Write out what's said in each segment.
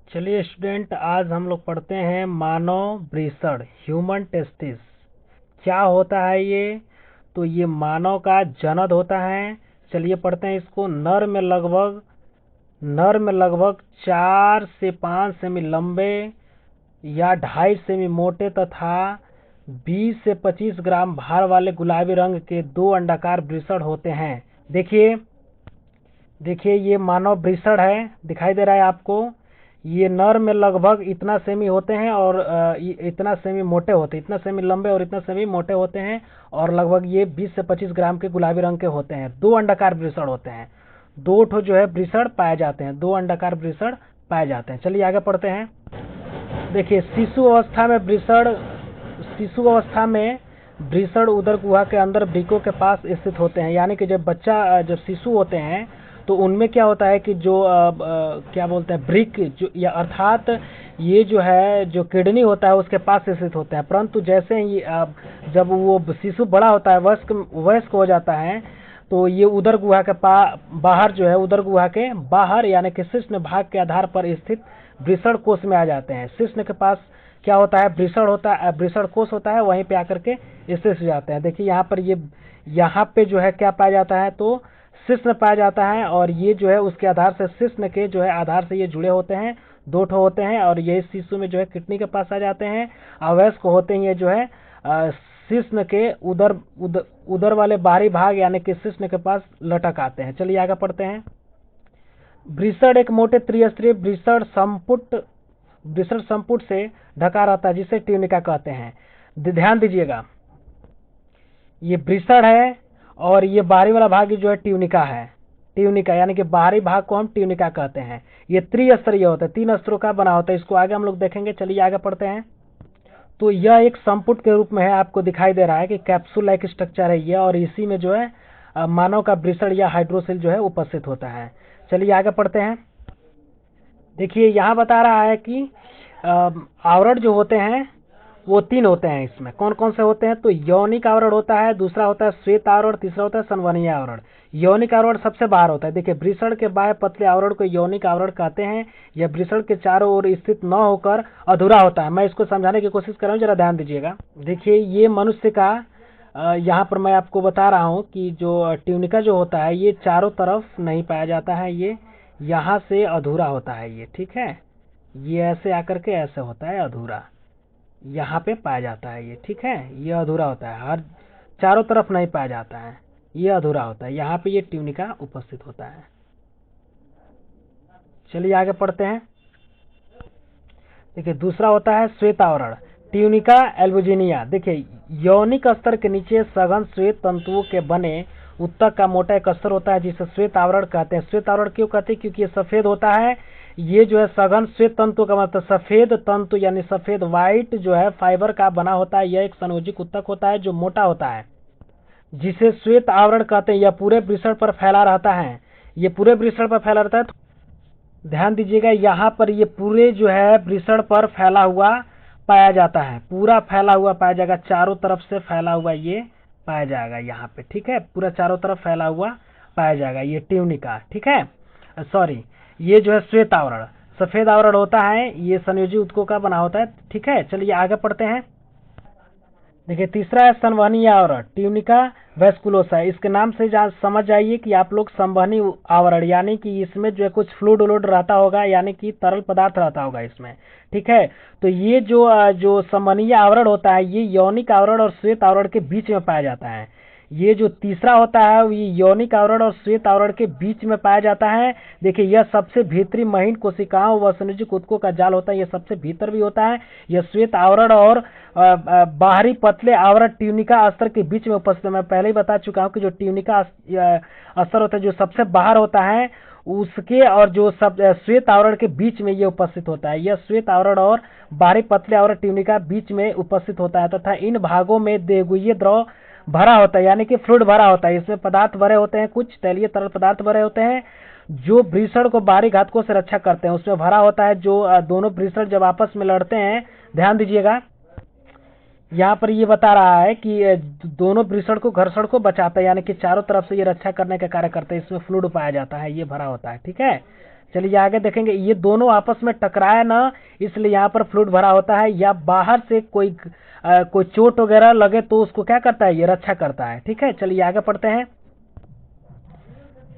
चलिए स्टूडेंट, आज हम लोग पढ़ते हैं मानव वृषण, ह्यूमन टेस्टिस। क्या होता है ये? तो ये मानव का जनद होता है। चलिए पढ़ते हैं इसको। नर में लगभग 4 से 5 सेमी लंबे या 2.5 सेमी मोटे तथा 20 से 25 ग्राम भार वाले गुलाबी रंग के 2 अंडाकार वृषण होते हैं। देखिए देखिए, ये मानव वृषण है, दिखाई दे रहा है आपको। ये नर में लगभग इतना सेमी होते हैं और इतना सेमी मोटे होते हैं, इतना सेमी लंबे और इतना सेमी मोटे होते हैं। और लगभग ये 20 से 25 ग्राम के गुलाबी रंग के होते हैं। 2 अंडाकार वृषण होते हैं। 2 जो है वृषण पाए जाते हैं, 2 अंडाकार वृषण पाए जाते हैं। चलिए आगे पढ़ते हैं। देखिए, शिशु अवस्था में वृषण उदर गुहा के अंदर वृक्कों के पास स्थित होते हैं। यानी कि जब शिशु होते हैं तो उनमें क्या होता है कि जो क्या बोलते हैं, वृक्क जो, या अर्थात ये जो है, जो किडनी होता है उसके पास स्थित होते हैं। परंतु जैसे ही जब वो शिशु बड़ा होता है, वयस्क हो जाता है, तो ये उदर गुहा के बाहर जो है, उदर गुहा के बाहर यानी कि शिश्न भाग के आधार पर स्थित वृषण कोष में आ जाते हैं। शिश्न के पास क्या होता है, वृषण कोष होता है, वहीं पे आकर के स्थित हो जाते हैं। देखिए यहाँ पे जो है क्या पाया जाता है, तो शिश्न पाया जाता है। और ये जो है उसके आधार से, शिश्न के जो है आधार से ये जुड़े होते हैं, 2 ठो होते हैं। और ये शिशु में जो है किडनी के पास आ जाते हैं। अवयस्क होते हैं ये जो है शिश्न के उदर वाले बाहरी भाग यानी कि शिश्न के पास लटक आते हैं। चलिए आगे पढ़ते हैं। वृषण एक मोटे त्रिस्तरीय वृषण संपुट से ढका रहता है, जिसे ट्यूनिका कहते हैं। ध्यान दीजिएगा, ये वृषण है और ये बाहरी वाला भाग जो है ट्यूनिका है। ट्यूनिका यानी कि बाहरी भाग को हम ट्यूनिका कहते हैं। ये त्रिस्तरीय होता है, 3 स्तरों का बना होता है। इसको आगे हम लोग देखेंगे। चलिए आगे पढ़ते हैं। तो यह एक संपुट के रूप में है, आपको दिखाई दे रहा है कि कैप्सूल लाइक स्ट्रक्चर है ये, और इसी में जो है मानव का वृषण या हाइड्रोसिल जो है उपस्थित होता है। चलिए आगे पढ़ते हैं। देखिए यहाँ बता रहा है कि आवरण जो होते हैं वो 3 होते हैं। इसमें कौन कौन से होते हैं? तो यौनिक आवरण होता है, दूसरा होता है श्वेत आवरण, तीसरा होता है संवहनीय आवरण। यौनिक आवरण सबसे बाहर होता है। देखिए, वृषण के बाह्य पतले आवरण को यौनिक आवरण कहते हैं। यह वृषण के चारों ओर स्थित न होकर अधूरा होता है। मैं इसको समझाने की कोशिश कर रहा हूँ, जरा ध्यान दीजिएगा। देखिए, ये मनुष्य का यहाँ पर मैं आपको बता रहा हूँ कि जो ट्यूनिका जो होता है ये चारों तरफ नहीं पाया जाता है, ये यहाँ से अधूरा होता है ये, ठीक है। ये ऐसे आकर के ऐसे होता है अधूरा, यहाँ पे पाया जाता है ये, ठीक है। ये अधूरा होता है, हर चारों तरफ नहीं पाया जाता है, ये अधूरा होता है। यहाँ पे ये ट्यूनिका उपस्थित होता है। चलिए आगे पढ़ते हैं। देखिए, दूसरा होता है श्वेत आवरण, ट्यूनिका एल्बुजिनिया। देखिए, यौनिक स्तर के नीचे सघन श्वेत तंतुओं के बने उत्तक का मोटा एक स्तर होता है, जिसे श्वेत आवरण कहते हैं। श्वेत आवरण क्यों कहते हैं? क्योंकि ये सफेद होता है। ये जो है सघन श्वेत तंतु का मतलब सफेद तंतु यानी सफेद व्हाइट जो है फाइबर का बना होता है। यह एक संयोजिक उत्तक होता है जो मोटा होता है, जिसे श्वेत आवरण कहते हैं। यह पूरे वृषण पर फैला रहता है, ये पूरे वृषण पर फैला रहता है। ध्यान दीजिएगा, यहाँ पर ये पूरे जो है वृषण पर फैला हुआ पाया जाता है, पूरा फैला हुआ पाया जाएगा, चारों तरफ से फैला हुआ ये पाया जाएगा यहाँ पे, ठीक है। पूरा चारों तरफ फैला हुआ पाया जाएगा ये ट्यूनिका, ठीक है। सॉरी, ये जो है श्वेत आवरण, सफेद आवरण होता है, ये संयोजी उत्तकों का बना होता है, ठीक है। चलिए आगे पढ़ते हैं। देखिए, तीसरा है संवहनीय आवरण, ट्यूनिका वेस्कुलोसा। इसके नाम से समझ जाइए कि आप लोग संवहनी आवरण यानी कि इसमें जो है कुछ फ्लूइड उलूड रहता होगा, यानी कि तरल पदार्थ रहता होगा इसमें, ठीक है। तो ये जो संवहनीय आवरण होता है ये यौनिक आवरण और श्वेत आवरण के बीच में पाया जाता है। ये जो तीसरा होता है ये यौनिक आवरण और श्वेत आवरण के बीच में पाया जाता है। देखिए, यह सबसे भीतरी महीन कोशिकाओं व संयोजिक ऊतकों का जाल होता है, यह सबसे भीतर भी होता है। यह श्वेत आवरण और बाहरी पतले आवरण ट्यूनिका स्तर के बीच में उपस्थित है। मैं पहले ही बता चुका हूं कि जो ट्यूनिका स्तर होता है जो सबसे बाहर होता है, उसके और जो सब श्वेत आवरण के बीच में ये उपस्थित होता है। यह श्वेत आवरण और बाहरी पतले आवरण ट्यूनिका बीच में उपस्थित होता है तथा इन भागों में देहगुह्य द्रव भरा होता है, यानी कि फ्लूइड भरा होता है। इसमें पदार्थ भरे होते हैं, कुछ तैलीय तरल पदार्थ भरे होते हैं जो वृषण को बाहरी घातकों से रक्षा करते हैं। उसमें भरा होता है जो दोनों वृषण जब आपस में लड़ते हैं, ध्यान दीजिएगा, यहाँ पर ये बता रहा है कि दोनों वृषण को घर्षण को बचाता है, यानी कि चारों तरफ से ये रक्षा करने का कार्य करते हैं। इसमें फ्लूइड पाया जाता है, ये भरा होता है, ठीक है। चलिए आगे देखेंगे, ये दोनों आपस में टकराए ना, इसलिए यहाँ पर फ्लूइड भरा होता है, या बाहर से कोई चोट वगैरह लगे तो उसको क्या करता है, ये रक्षा करता है। ठीक है, चलिए आगे पढ़ते हैं।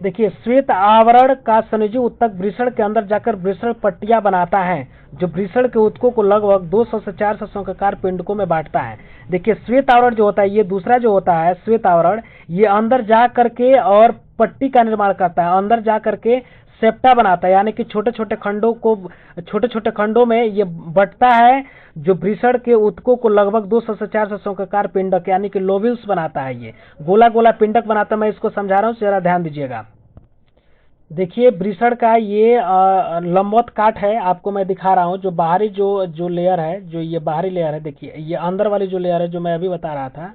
देखिए, श्वेत आवरण का संयोजी ऊतक वृषण के अंदर जाकर वृषण पट्टियां बनाता है, जो वृषण के ऊतकों को लगभग 200 से 400 शंक्वाकार पिंडकों में बांटता है। देखिए, श्वेत आवरण जो होता है, ये दूसरा जो होता है श्वेत आवरण, ये अंदर जा करके और पट्टी का निर्माण करता है, अंदर जा करके सेप्टा बनाता है, यानी कि छोटे छोटे खंडों में ये बंटता है, जो वृषण के ऊतकों को लगभग 200 से 400 शंक्वाकार पिंडक यानी कि लोब्यूल्स बनाता है। ये गोला गोला पिंडक बनाता है। मैं इसको समझा रहा हूँ, जरा ध्यान दीजिएगा। देखिए, वृषण का ये लंबवत काट है, आपको मैं दिखा रहा हूँ। जो बाहरी जो लेयर है, जो ये बाहरी लेयर है, देखिए ये अंदर वाली जो लेयर है जो मैं अभी बता रहा था,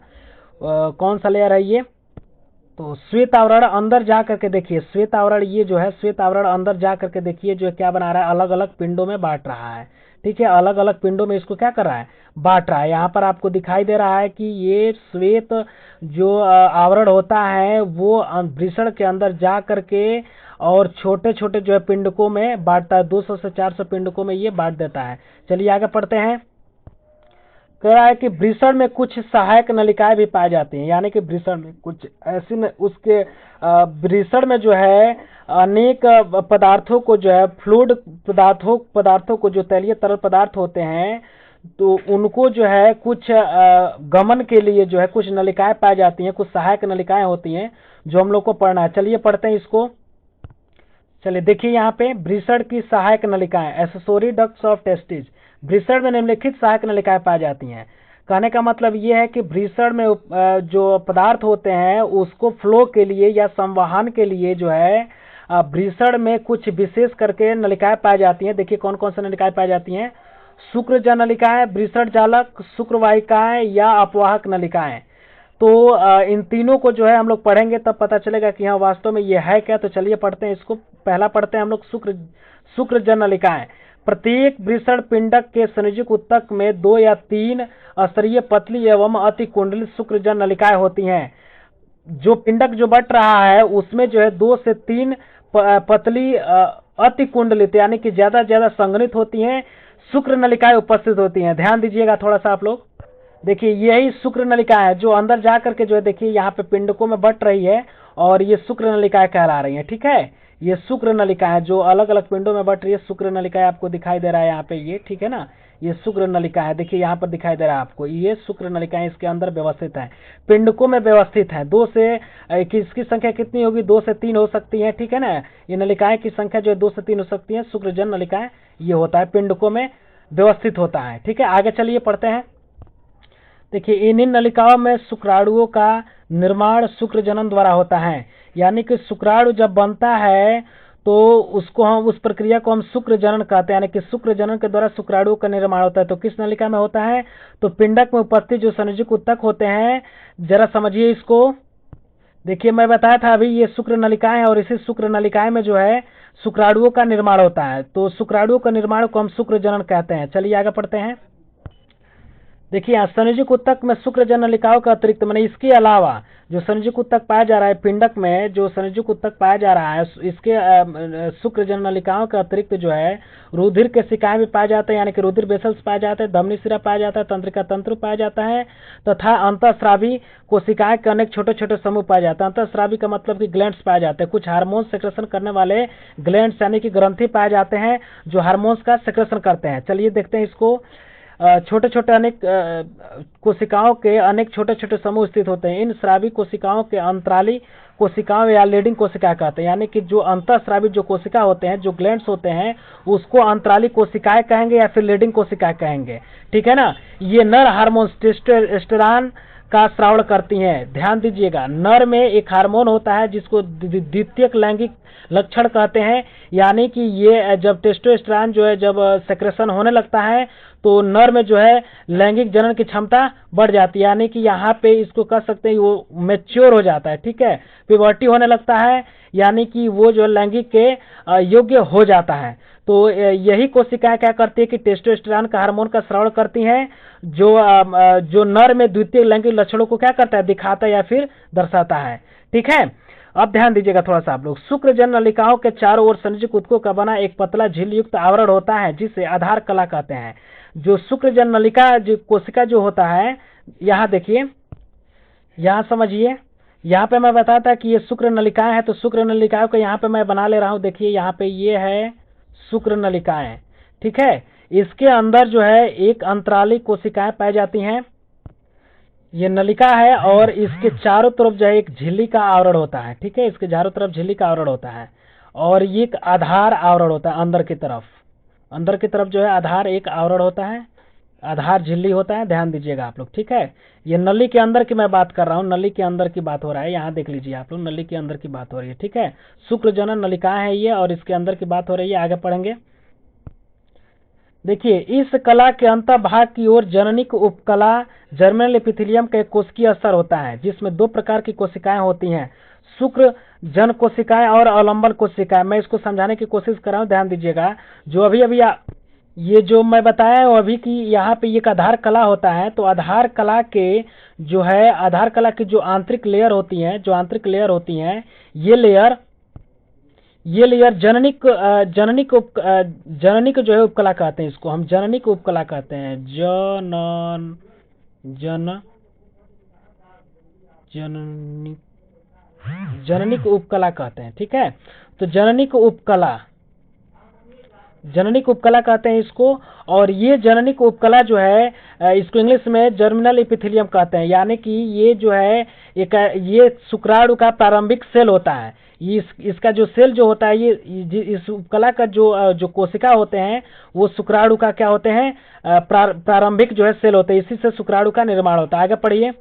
कौन सा लेयर है ये, तो श्वेत आवरण अंदर जा करके देखिए, श्वेत आवरण ये जो है, श्वेत आवरण अंदर जा करके देखिए जो क्या बना रहा है, अलग अलग पिंडों में बांट रहा है। ठीक है, अलग अलग पिंडों में इसको क्या कर रहा है, बांट रहा है। यहाँ पर आपको दिखाई दे रहा है कि ये श्वेत जो आवरण होता है वो वृषण के अंदर जा करके और छोटे छोटे जो है पिंडकों में बांटता है, 200 से 400 पिंडकों में ये बांट देता है। चलिए आगे पढ़ते हैं। कह रहा है कि वृषण में कुछ सहायक नलिकाएं भी पाई जाती हैं, यानी कि वृषण में कुछ ऐसी उसके वृषण में जो है अनेक पदार्थों को जो है, फ्लूइड पदार्थों को, जो तैलीय तरल पदार्थ होते हैं, तो उनको जो है कुछ गमन के लिए जो है कुछ नलिकाएं पाई जाती हैं, कुछ सहायक नलिकाएं होती हैं जो हम लोग को पढ़ना है। चलिए पढ़ते हैं इसको। चलिए देखिए, यहाँ पे वृषण की सहायक नलिकाएं, एक्सेसरी डक्ट्स ऑफ टेस्टिस, वृषण में निम्नलिखित सहायक नलिकाएं पाई जाती हैं। कहने का मतलब ये है कि वृषण में जो पदार्थ होते हैं उसको फ्लो के लिए या संवहन के लिए जो है वृषण में कुछ विशेष करके नलिकाएं पाई जाती हैं। देखिए कौन कौन सी नलिकाएं पाई जाती हैं। शुक्रजन नलिकाएं, वृषण जालक, शुक्रवाहिकाएं या अपवाहक नलिकाएं। तो इन तीनों को जो है हम लोग पढ़ेंगे तब पता चलेगा कि हाँ वास्तव में ये है क्या। तो चलिए पढ़ते हैं इसको। पहला पढ़ते हैं हम लोग शुक्रजन नलिकाएं। प्रत्येक वृषण पिंडक के संयोजक ऊतक में 2 या 3 स्तरीय पतली एवं अति कुंडलित शुक्रजन नलिकाएं होती हैं। जो पिंडक जो बट रहा है उसमें जो है 2 से 3 पतली अति कुंडलित यानी कि ज्यादा ज्यादा संघनित होती हैं शुक्र नलिकाएं उपस्थित होती हैं। ध्यान दीजिएगा थोड़ा सा आप लोग। देखिए यही शुक्र नलिकाएं है जो अंदर जा करके जो है, देखिए यहाँ पे पिंडकों में बट रही है और ये शुक्र नलिकाएं कहला रही हैं। ठीक है, ये शुक्र नलिकाएं जो अलग अलग पिंडों में बट रही है, शुक्र नलिकाएं आपको दिखाई दे रहा है यहाँ पे ये। ठीक है ना, ये शुक्र नलिका है। देखिए यहाँ पर दिखाई दे रहा है आपको, ये शुक्र नलिकाएं इसके अंदर व्यवस्थित है, पिंडकों में व्यवस्थित है। 2 से इसकी संख्या कितनी होगी, 2 से 3 हो सकती है। ठीक है ना, ये नलिकाएं की संख्या जो है 2 से 3 हो सकती है। शुक्रजन नलिकाएं ये होता है, पिंडकों में व्यवस्थित होता है। ठीक है, आगे चलिए पढ़ते हैं। देखिए इन नलिकाओं में शुक्राणुओं का निर्माण शुक्र जनन द्वारा होता है, यानी कि शुक्राणु जब बनता है तो उसको हम, उस प्रक्रिया को हम शुक्र जनन कहते हैं, यानी कि शुक्र जनन के द्वारा शुक्राणुओं का निर्माण होता है। तो किस नलिका में होता है, तो पिंडक में उपस्थित जो संयोजक ऊतक होते हैं, जरा समझिए इसको। देखिए मैं बताया था अभी, ये शुक्र नलिकाएं हैं और इसी शुक्र नलिकाएं में जो है शुक्राणुओं का निर्माण होता है। तो शुक्राणुओं का निर्माण को हम शुक्र जनन कहते हैं। चलिए आगे पढ़ते हैं। देखिए यहाँ संयोजक ऊतक में शुक्रजन नलिकाओं का अतिरिक्त, मैंने इसके अलावा जो संयोजक ऊतक पाया जा रहा है, पिंडक में जो संयोजक ऊतक पाया जा रहा है, इसके शुक्रजन नलिकाओं का अतिरिक्त जो है रुधिर के सिकाएं भी पाए जाते हैं, यानी कि रुधिर वेसल्स पाए जाते हैं, धमनी सिरा पाया जाता है, तंत्रिका तंत्र पाया जाता है, तथा अंतःस्रावी कोशिकाएं के अनेक छोटे छोटे समूह पाए जाते हैं। अंतःस्रावी का मतलब कि ग्लैंड्स पाए जाते हैं, कुछ हार्मोन सेक्रेशन करने वाले ग्लैंड्स यानी कि ग्रंथि पाए जाते हैं जो हार्मोन्स का सेक्रेशन करते हैं। चलिए देखते हैं इसको। छोटे छोटे अनेक कोशिकाओं के अनेक छोटे छोटे समूह स्थित होते हैं। इन स्रावी कोशिकाओं के अंतराली कोशिकाओं या लीडिंग कोशिका कहते हैं, यानी कि जो अंतःस्रावी जो कोशिका होते हैं, जो ग्लैंड्स होते हैं, उसको अंतराली कोशिकाएं कहेंगे या फिर लीडिंग कोशिकाएं कहेंगे। ठीक है ना, ये नर हार्मोन टेस्टोस्टेरोन का स्रावण करती हैं। ध्यान दीजिएगा, नर में एक हार्मोन होता है जिसको द्वितीयक लैंगिक लक्षण कहते हैं, यानी कि ये जब टेस्टोस्टेरोन जो है जब सेक्रेशन होने लगता है तो नर में जो है लैंगिक जनन की क्षमता बढ़ जाती है, यानी कि यहाँ पे इसको कह सकते हैं वो मैच्योर हो जाता है। ठीक है, प्यूबर्टी होने लगता है, यानी कि वो जो लैंगिक के योग्य हो जाता है। तो यही कोशिकाएं क्या करती है कि टेस्टोस्टेरोन का हार्मोन का स्राव करती हैं, जो नर में द्वितीय लैंगिक लक्षणों को क्या करता है, दिखाता है या फिर दर्शाता है। ठीक है, अब ध्यान दीजिएगा थोड़ा सा आप लोग। शुक्रजन नलिकाओं के चारों ओर संयोजक ऊतकों का बना एक पतला झिल्ली युक्त आवरण होता है जिसे आधार कला कहते हैं। जो शुक्रजन नलिका जो कोशिका जो होता है, यहाँ देखिए, यहाँ समझिए, यहाँ पे मैं बताया था कि ये शुक्र नलिकाएं हैं, तो शुक्र नलिकाओं को यहाँ पे मैं बना ले रहा हूँ। देखिए यहाँ पे ये है शुक्र नलिकाएं, ठीक है। इसके अंदर जो है एक अंतराली कोशिकाएं पाई जाती हैं, ये नलिका है, और इसके चारों तरफ जो है एक झिल्ली का आवरण होता है, ठीक है। इसके चारों तरफ झिल्ली का आवरण होता है, और ये एक आधार आवरण होता है अंदर की तरफ। अंदर की तरफ जो है आधार एक आवरण होता है, आधार झिल्ली होता है, ध्यान दीजिएगा आप लोग, ठीक है। ये नली के अंदर की मैं बात कर रहा हूँ, नली के अंदर की बात हो रहा है, यहाँ देख लीजिए आप लोग, नली के अंदर की बात हो रही है, ठीक है। शुक्र जनन नलिकाएं है ये, और इसके अंदर की बात हो रही है, आगे पढ़ेंगे। देखिए इस कला के अंतर्भाग की ओर जननिक उपकला जर्मिनल एपिथेलियम का एक कोशिकीय स्तर होता है जिसमें दो प्रकार की कोशिकाएं होती हैं, शुक्र जन कोशिकाएं और अवलंबन कोशिकाएं। मैं इसको समझाने की कोशिश कर रहा हूं, ध्यान दीजिएगा। जो अभी ये जो मैं बताया वो अभी की यहाँ पे एक आधार कला होता है, तो आधार कला के जो है, आधार कला की जो आंतरिक लेयर होती हैं, जो आंतरिक लेयर होती हैं, ये लेयर जननिक जननिक जो है उपकला कहते हैं, इसको हम जननिक उपकला कहते हैं। जननिक उपकला कहते हैं, ठीक है। तो जननिक उपकला कहते हैं इसको। और ये जननिक उपकला जो है, इसको इंग्लिश में जर्मिनल एपिथेलियम कहते हैं, यानी कि ये जो है ये शुक्राणु का प्रारंभिक सेल होता है। इसका जो सेल जो होता है, ये इस उपकला का जो कोशिका होते हैं वो शुक्राणु का क्या होते हैं, प्रारंभिक जो है सेल होते हैं। इसी से शुक्राणु का निर्माण होता है। आगे पढ़िए।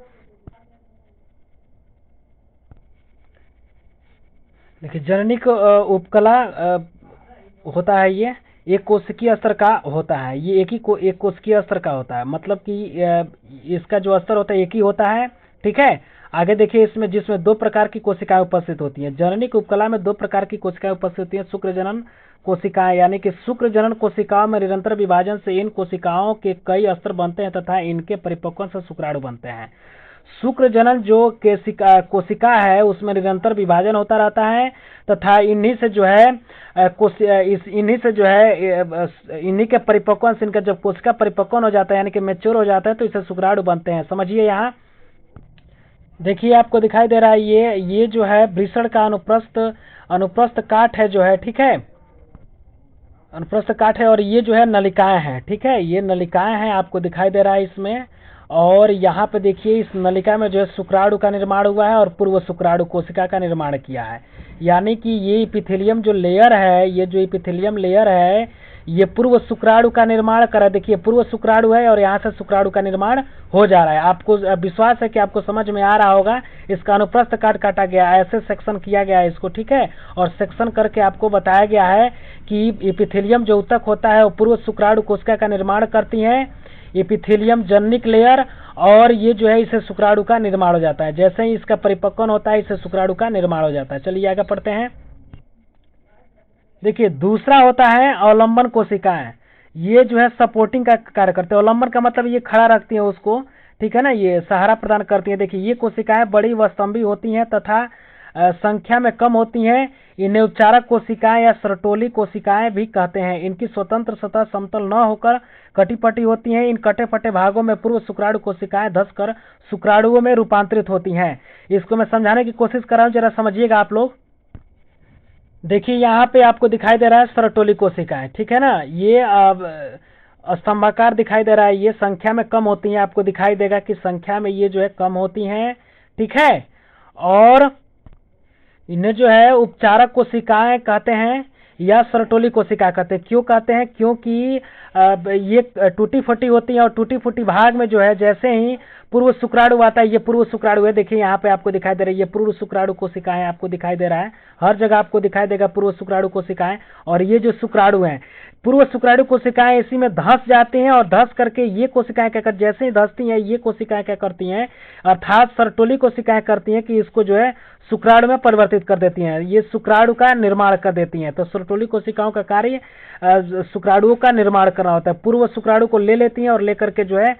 देखिए जननिक उपकला होता है, ये एक कोशिकीय स्तर का होता है, ये एक कोशिकीय स्तर का होता है, मतलब कि इसका जो स्तर होता है एक ही होता है, ठीक है। आगे देखिए इसमें, जिसमें दो प्रकार की कोशिकाएं उपस्थित होती हैं। जननिक उपकला में दो प्रकार की कोशिकाएं उपस्थित होती हैं, शुक्र जनन कोशिकाएं, यानी कि शुक्र जनन कोशिकाओं में निरंतर विभाजन से इन कोशिकाओं के कई स्तर बनते हैं तथा इनके परिपक्वन से शुक्राणु बनते हैं। शुक्र जनन जो कोशिका है उसमें निरंतर विभाजन होता रहता है तथा इन्हीं से जो है इन्हीं के परिपक्वन से, इनका जब कोशिका परिपक्वन हो जाता है यानी कि मैच्योर हो जाता है, तो इसे शुक्राणु बनते हैं। समझिए यहाँ देखिए आपको दिखाई दे रहा है, ये जो है वृषण का अनुप्रस्थ काट है जो है, ठीक है, अनुप्रस्थ काट है, और ये जो है नलिकाएं हैं, ठीक है, ये नलिकाएं हैं, आपको दिखाई दे रहा है इसमें। और यहाँ पे देखिए इस नलिका में जो है शुक्राणु का निर्माण हुआ है और पूर्व शुक्राणु कोशिका का निर्माण किया है, यानी कि ये एपिथेलियम जो लेयर है, ये जो एपिथेलियम लेयर है, ये पूर्व शुक्राणु का निर्माण करा। देखिए पूर्व शुक्राणु है और यहाँ से शुक्राणु का निर्माण हो जा रहा है। आपको विश्वास है कि आपको समझ में आ रहा होगा। इसका अनुप्रस्थ काट काटा गया, ऐसे सेक्शन किया गया है इसको, ठीक है, और सेक्शन करके आपको बताया गया है कि एपिथेलियम जो ऊतक होता है वो पूर्व शुक्राणु कोशिका का निर्माण करती है, एपिथेलियम जननिक लेयर, और ये जो है इसे शुक्राणु का निर्माण हो जाता है। जैसे ही इसका परिपक्वन होता है इसे शुक्राणु का निर्माण हो जाता है। चलिए आगे पढ़ते हैं। देखिए दूसरा होता है अवलंबन कोशिकाएं, ये जो है सपोर्टिंग का कार्य करते हैं। अवलंबन का मतलब ये खड़ा रखती है उसको, ठीक है ना, ये सहारा प्रदान करती है। देखिए ये कोशिकाएं बड़ी व स्तंभी होती हैं तथा संख्या में कम होती हैं। इन्हें उपचारक कोशिकाएं या सर्टोली कोशिकाएं भी कहते हैं। इनकी स्वतंत्र सतह समतल न होकर कटी पटी होती हैं। इन कटे फटे भागों में पूर्व शुक्राणु कोशिकाएं धंसकर शुक्राणुओं में रूपांतरित होती हैं। इसको मैं समझाने की कोशिश कर रहा हूं, जरा समझिएगा आप लोग। देखिए यहाँ पे आपको दिखाई दे रहा है सर्टोली कोशिकाएं, ठीक है ना, ये स्तंभाकार दिखाई दे रहा है, ये संख्या में कम होती हैं। आपको दिखाई देगा कि संख्या में ये जो है कम होती हैं, ठीक है। और इन्हें जो है उपचारक कोशिकाएं कहते हैं या सर्टोली कोशिका कहते हैं। क्यों कहते हैं? क्योंकि ये टूटी फटी होती है और टूटी फूटी भाग में जो है जैसे ही पूर्व शुक्राणु आता है, ये पूर्व शुक्राणु है, देखिए यहाँ पे आपको दिखाई दे रही है, ये पूर्व शुक्राणु कोशिकाएं आपको दिखाई दे रहा है, हर जगह आपको दिखाई देगा पूर्व शुक्राणु कोशिकाएं। और ये जो शुक्राणु हैं, पूर्व शुक्राणु कोशिकाएं इसी में धंस जाती हैं और धंस करके ये कोशिकाएं क्या कर, जैसे ही धंसती हैं ये कोशिकाएं क्या करती हैं, अर्थात सर्टोली कोशिकाएं करती हैं कि इसको जो है शुक्राणु में परिवर्तित कर देती हैं, ये शुक्राणु का निर्माण कर देती हैं। तो सर्टोली कोशिकाओं का कार्य शुक्राणुओं का निर्माण करना होता है। पूर्व शुक्राणु को ले लेती हैं और लेकर के जो है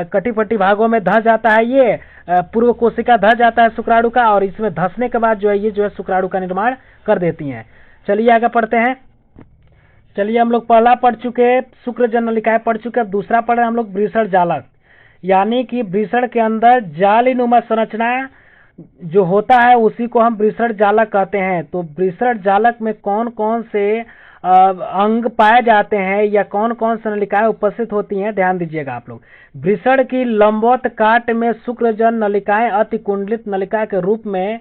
कटी पट्टी भागों में धंस जाता है, ये पूर्व कोशिका धंस जाता है शुक्राणु का, और इसमें धंसने के बाद जो है ये जो है शुक्राणु का निर्माण कर देती हैं। चलिए आगे पढ़ते हैं। चलिए हम लोग पहला पढ़ चुके शुक्रजन नलिकाएं पढ़ चुके, अब दूसरा पढ़ रहे हम लोग वृषण जालक, यानी कि वृषण के अंदर जालीनुमा संरचना जो होता है उसी को हम वृषण जालक कहते हैं। तो वृषण जालक में कौन कौन से अंग पाए जाते हैं या कौन कौन सी नलिकाएं उपस्थित होती हैं, ध्यान दीजिएगा आप लोग। वृषण की लंबवत काट में शुक्रजन नलिकाएं अति कुंडलित नलिका के रूप में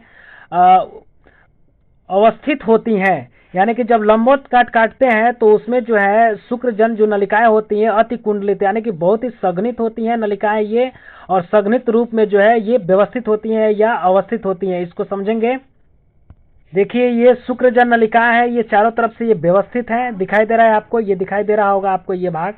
अवस्थित होती हैं, यानी कि जब लंबवत काटते हैं तो उसमें जो है शुक्रजन जो नलिकाएं होती हैं अति कुंडलित, यानी कि बहुत ही सघनित होती हैं नलिकाएं ये, और सघनित रूप में जो है ये व्यवस्थित होती हैं या अवस्थित होती हैं। इसको समझेंगे। देखिए ये शुक्रजन नलिकाएं हैं, ये चारों तरफ से ये व्यवस्थित हैं, दिखाई दे रहा है आपको, ये दिखाई दे रहा होगा आपको ये भाग,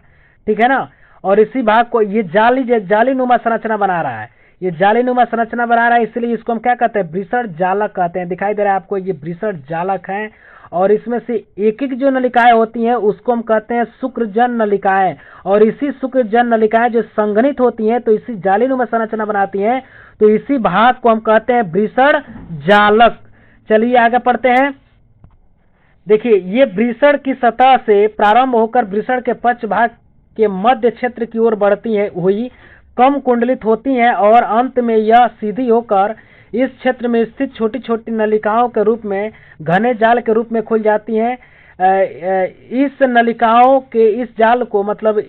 ठीक है ना। और इसी भाग को ये जालीनुमा संरचना बना रहा है, ये जालीनुमा संरचना बना रहा है, इसलिए इसको हम क्या कहते हैं, वृषण जालक कहते हैं। दिखाई दे रहा है आपको, ये वृषण जालक है। और इसमें से एक एक जो नलिकाएं होती हैं उसको हम कहते हैं शुक्रजन नलिकाएं, और इसी शुक्रजन नलिकाएं जो संघनित होती हैं तो इसी जालीनुमा संरचना बनाती हैं, तो इसी भाग को हम कहते हैं वृषण जालक। चलिए आगे पढ़ते हैं। देखिए ये वृषण की सतह से प्रारंभ होकर वृषण के पक्ष भाग के मध्य क्षेत्र की ओर बढ़ती है हुई कम कुंडलित होती हैं, और अंत में यह सीधी होकर इस क्षेत्र में स्थित छोटी छोटी नलिकाओं के रूप में घने जाल के रूप में खुल जाती हैं। इस नलिकाओं के इस जाल को मतलब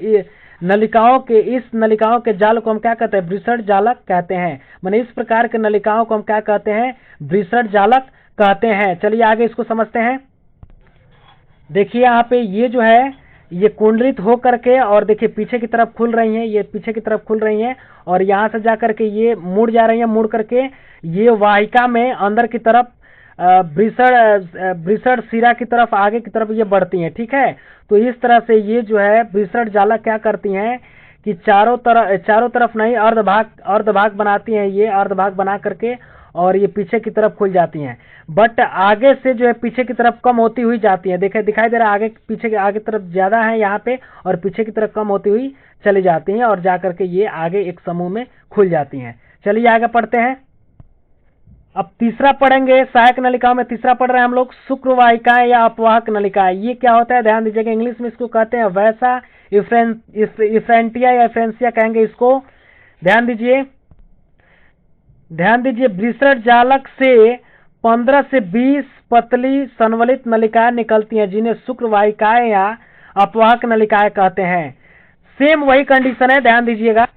नलिकाओं के जाल को हम क्या कहते हैं, वृषण जालक कहते हैं। माने इस प्रकार के नलिकाओं को हम क्या कहते हैं, वृषण जालक कहते हैं। चलिए आगे इसको समझते हैं। देखिए यहाँ पे ये जो है ये कुंडलित हो करके और देखिए पीछे की तरफ खुल रही हैं, ये पीछे की तरफ खुल रही हैं, और यहाँ से जाकर के ये मुड़ जा रही हैं, मुड़ करके ये वाहिका में अंदर की तरफ वृषण शिरा की तरफ आगे की तरफ ये बढ़ती हैं, ठीक है। तो इस तरह से ये जो है वृषण जालक क्या करती हैं कि चारों तरफ नहीं अर्धभाग बनाती हैं, ये अर्धभाग बना करके और ये पीछे की तरफ खुल जाती हैं, बट आगे से जो है पीछे की तरफ कम होती हुई जाती है। देखिए दिखाई दे रहा है आगे पीछे के आगे तरफ ज्यादा है यहाँ पे, और पीछे की तरफ कम होती हुई चली जाती हैं और जाकर के ये आगे एक समूह में खुल जाती हैं। चलिए आगे पढ़ते हैं। अब तीसरा पढ़ेंगे, सहायक नलिकाओं में तीसरा पढ़ रहे हैं हम लोग शुक्रवाहिकाएं या अपवाहक नलिकाएं। ये क्या होता है, ध्यान दीजिएगा। इंग्लिश में इसको कहते हैं वैसा इफ्रेंटिया या इफ्रेंसिया कहेंगे इसको। ध्यान दीजिए वृषण जालक से 15 से 20 पतली संवलित नलिकाएं निकलती हैं, जिन्हें शुक्रवाहिकाएं या अपवाहक नलिकाएं कहते हैं। सेम वही कंडीशन है, ध्यान दीजिएगा।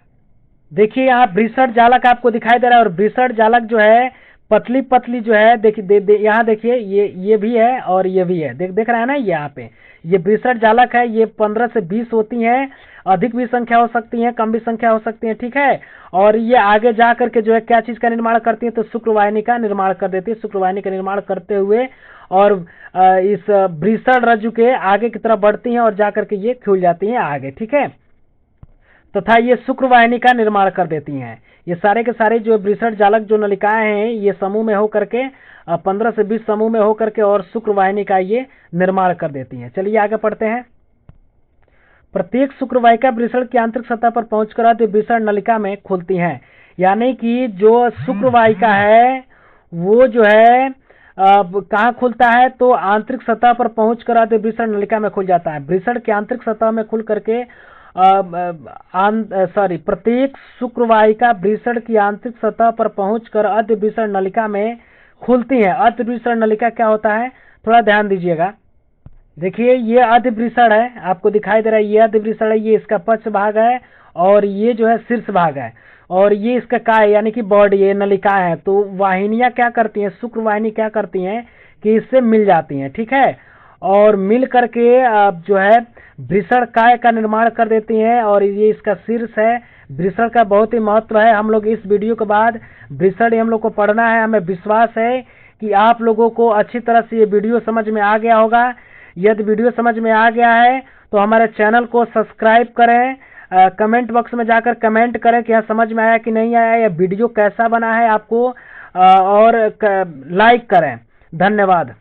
देखिए यहाँ वृषण जालक आपको दिखाई दे रहा है, और वृषण जालक जो है पतली पतली जो है देखिए यहाँ देखिए ये भी है और ये भी है, देख रहा है ना। यहाँ पे ये वृषण जालक है, ये 15 से 20 होती हैं, अधिक भी संख्या हो सकती है, कम भी संख्या हो सकती है, ठीक है। और ये आगे जा करके जो है क्या चीज का निर्माण करती है, तो शुक्रवाहिनी का निर्माण कर देती है। शुक्रवाहिनी का निर्माण करते हुए और इस वृषण रज्जु के आगे की तरफ बढ़ती हैं और जा करके ये खुल जाती हैं आगे, ठीक है। तथा ये शुक्रवाहिनी का निर्माण कर देती हैं। ये सारे के सारे जो वृषण जालक जो नलिकाएं हैं ये समूह में होकर के 15 से 20 समूह में होकर के और शुक्रवाहिनी का ये निर्माण कर देती हैं। चलिए आगे पढ़ते हैं। प्रत्येक शुक्रवाहिका वृषण की आंतरिक सतह पर पहुंचकर वृषण नलिका में खुलती हैं, यानी कि जो शुक्रवाहिका है वो जो है कहाँ खुलता है, तो आंतरिक सतह पर पहुंचकर वृषण नलिका में खुल जाता है। वृषण की आंतरिक सतह में खुल करके प्रत्येक शुक्रवाहिका वृषण की आंतरिक सतह पर पहुंचकर अद्य वृषण नलिका में खुलती है। अद्य वृषण नलिका क्या होता है, थोड़ा ध्यान दीजिएगा। देखिए ये अद्य वृषण है, आपको दिखाई दे रहा है, ये अद्य वृषण है, ये इसका पक्ष भाग है और ये जो है शीर्ष भाग है, और ये इसका काय यानी कि बॉडी, ये नलिका है। तो वाहिनियां क्या करती हैं, शुक्रवाहिनी क्या करती हैं कि इससे मिल जाती हैं, ठीक है, और मिल करके जो है वृषण काय का निर्माण कर देती हैं, और ये इसका शीर्ष है। वृषण का बहुत ही महत्व है। हम लोग इस वीडियो के बाद वृषण हम लोग को पढ़ना है। हमें विश्वास है कि आप लोगों को अच्छी तरह से ये वीडियो समझ में आ गया होगा। यदि वीडियो समझ में आ गया है तो हमारे चैनल को सब्सक्राइब करें, कमेंट बॉक्स में जाकर कमेंट करें कि यहाँ समझ में आया कि नहीं आया, या वीडियो कैसा बना है आपको, और लाइक करें। धन्यवाद।